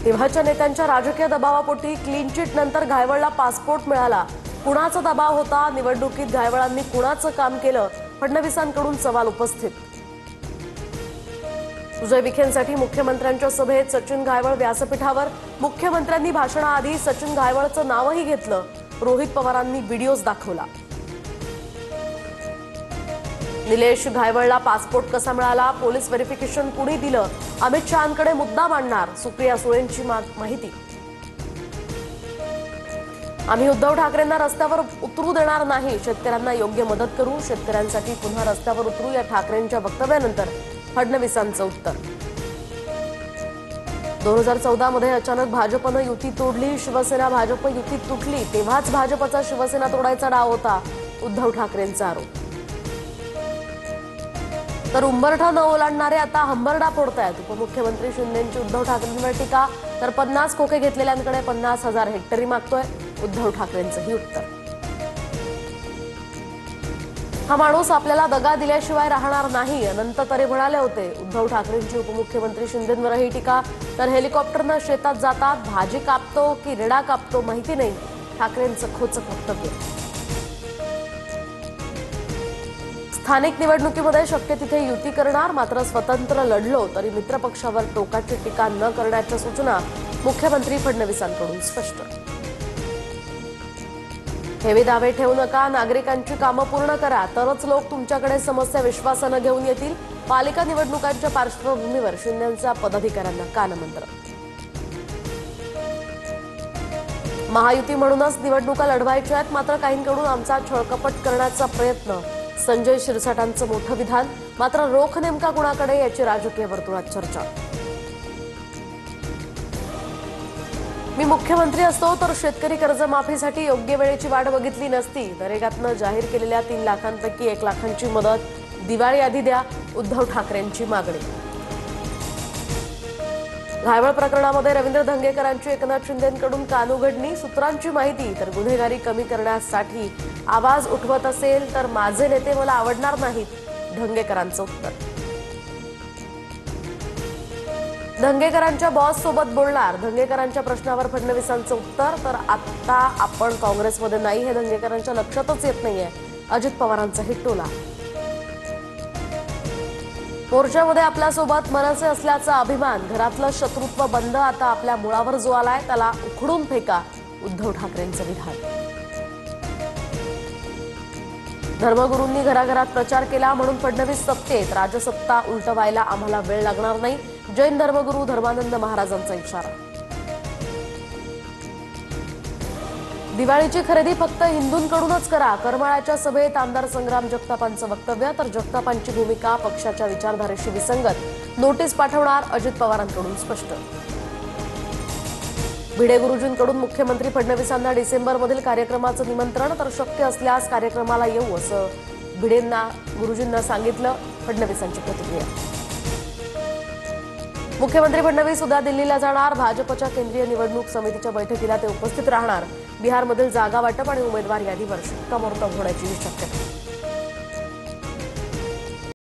तेव्हाच्या नेत्यांच्या राजकीय दबावापोटी क्लीन चिट नंतर घायवळला पासपोर्ट मिळाला। कुणाचा दबाव होता? निवडणुकीत घायवळांनी कुणाचं काम केलं? फडणवीसांकडून सवाल उपस्थित। सुजय विखेंसाठी मुख्यमंत्र्यांच्या सभेत सचिन घायवळ व्यासपीठावर। मुख्यमंत्र्यांनी भाषणाआधी सचिन घायवळचं नावही घेतलं। रोहित पवारांनी व्हिडिओज दाखवला। निलेश घायवळला पासपोर्ट कसा मिळाला? पोलीस व्हेरिफिकेशन कुणी दिलं? अमित शहांकडे मुद्दा मांडणार सुप्रिया सुळेंची माहिती। आम्ही उद्धव ठाकरेंना रस्त्यावर उतरू देणार नाही, शेतकऱ्यांना योग्य मदत करू। शेतकऱ्यांसाठी पुन्हा रस्त्यावर उतरू या ठाकरेंच्या वक्तव्यानंतर फडणवीसांचं उत्तर। 2014 मध्ये अचानक भाजपनं युती तोडली। शिवसेना भाजप युतीत तुटली तेव्हाच भाजपचा शिवसेना तोडायचा डाव होता, उद्धव ठाकरेंचा आरोप। तर उंबरठा न ओलांडणारे आता हंबरडा फोडतायत। उपमुख्यमंत्री शिंदेंची उद्धव ठाकरेंवर टीका। तर 50 खोके घेतलेल्यांकडे 50,000 हेक्टरी मागतोय, उद्धव ठाकरेंचंही उत्तर। हा माणूस आपल्याला दगा दिल्याशिवाय राहणार नाही, अनंत तरे म्हणाले होते। उद्धव ठाकरेंची उपमुख्यमंत्री शिंदेंवरही टीका। तर हेलिकॉप्टरनं शेतात जातात, भाजी कापतो की रेडा कापतो माहिती नाही, ठाकरेंचं खोचक वक्तव्य। स्थानिक निवडणुकीमध्ये शक्य तिथे युती करणार, मात्र स्वतंत्र लढलो तरी मित्रपक्षावर टोकाची टीका न करण्याच्या सूचना मुख्यमंत्री फडणवीसांकडून स्पष्ट। हेवी दावे ठेवू नका, नागरिकांची कामं पूर्ण करा, तरच लोक तुमच्याकडे समस्या विश्वासानं घेऊन येतील। पालिका निवडणुकांच्या पार्श्वभूमीवर शिंदेंचा पदाधिकाऱ्यांना कानमंत्र। महायुती म्हणूनच निवडणुका लढवायच्या आहेत, मात्र काहींकडून आमचा छळकपट करण्याचा प्रयत्न, संजय शिरसाटांचं मोठं विधान। मात्र रोख नेमका कुणाकडे याची राजकीय वर्तुळात चर्चा। मी मुख्यमंत्री असतो तर शेतकरी कर्जमाफीसाठी योग्य वेळेची वाट बघितली नसती। नरेगातनं जाहीर केलेल्या 3 लाखांपैकी 1 लाखांची मदत दिवाळी आधी द्या, उद्धव ठाकरेंची मागणी। घायवळ प्रकरणामध्ये रवींद्र धंगेकरांची एकनाथ शिंदेंकडून कानउघडणी, सूत्रांची माहिती। तर गुन्हेगारी कमी करण्यासाठी आवाज उठवत असेल तर माझे नेते मला आवडणार नाहीत, धंगेकरांचं उत्तर। धंगेकरांच्या बॉस सोबत बोलणार, धंगेकरांच्या प्रश्नावर फडणवीसांचं उत्तर। तर आता आपण काँग्रेसमध्ये नाही हे धंगेकरांच्या लक्षातच येत नाहीये, अजित पवारांचाही टोला। मोर्चामध्ये आपल्यासोबत मनसे असल्याचा अभिमान, घरातलं शत्रुत्व बंद, आता आपल्या मुळावर जो आलाय त्याला उखडून फेका, उद्धव ठाकरेंचं विधान। धर्मगुरूंनी घराघरात प्रचार केला म्हणून फडणवीस सत्तेत, राजसत्ता उलटवायला आम्हाला वेळ लागणार नाही, जैन धर्मगुरू धर्मानंद महाराजांचा इशारा। दिवाळीची खरेदी फक्त हिंदूंकडूनच करा, करमाळ्याच्या सभेत आमदार संग्राम जगतापांचं वक्तव्य। तर जगतापांची भूमिका पक्षाच्या विचारधारेशी विसंगत, नोटीस पाठवणार, अजित पवारांकडून स्पष्ट। भिडे गुरुजींकडून मुख्यमंत्री फडणवीसांना डिसेंबरमधील कार्यक्रमाचं निमंत्रण। तर शक्य असल्यास कार्यक्रमाला येऊ असं भिडेंना गुरुजींना सांगितलं, फडणवीसांची प्रतिक्रिया। मुख्यमंत्री फडणवीस उद्या दिल्लीला जाणार, भाजपच्या केंद्रीय निवडणूक समितीच्या बैठकीला ते उपस्थित राहणार। बिहारमधील जागा वाटप आणि उमेदवार यादीवर शिक्कामोर्तब होण्याची शक्यता।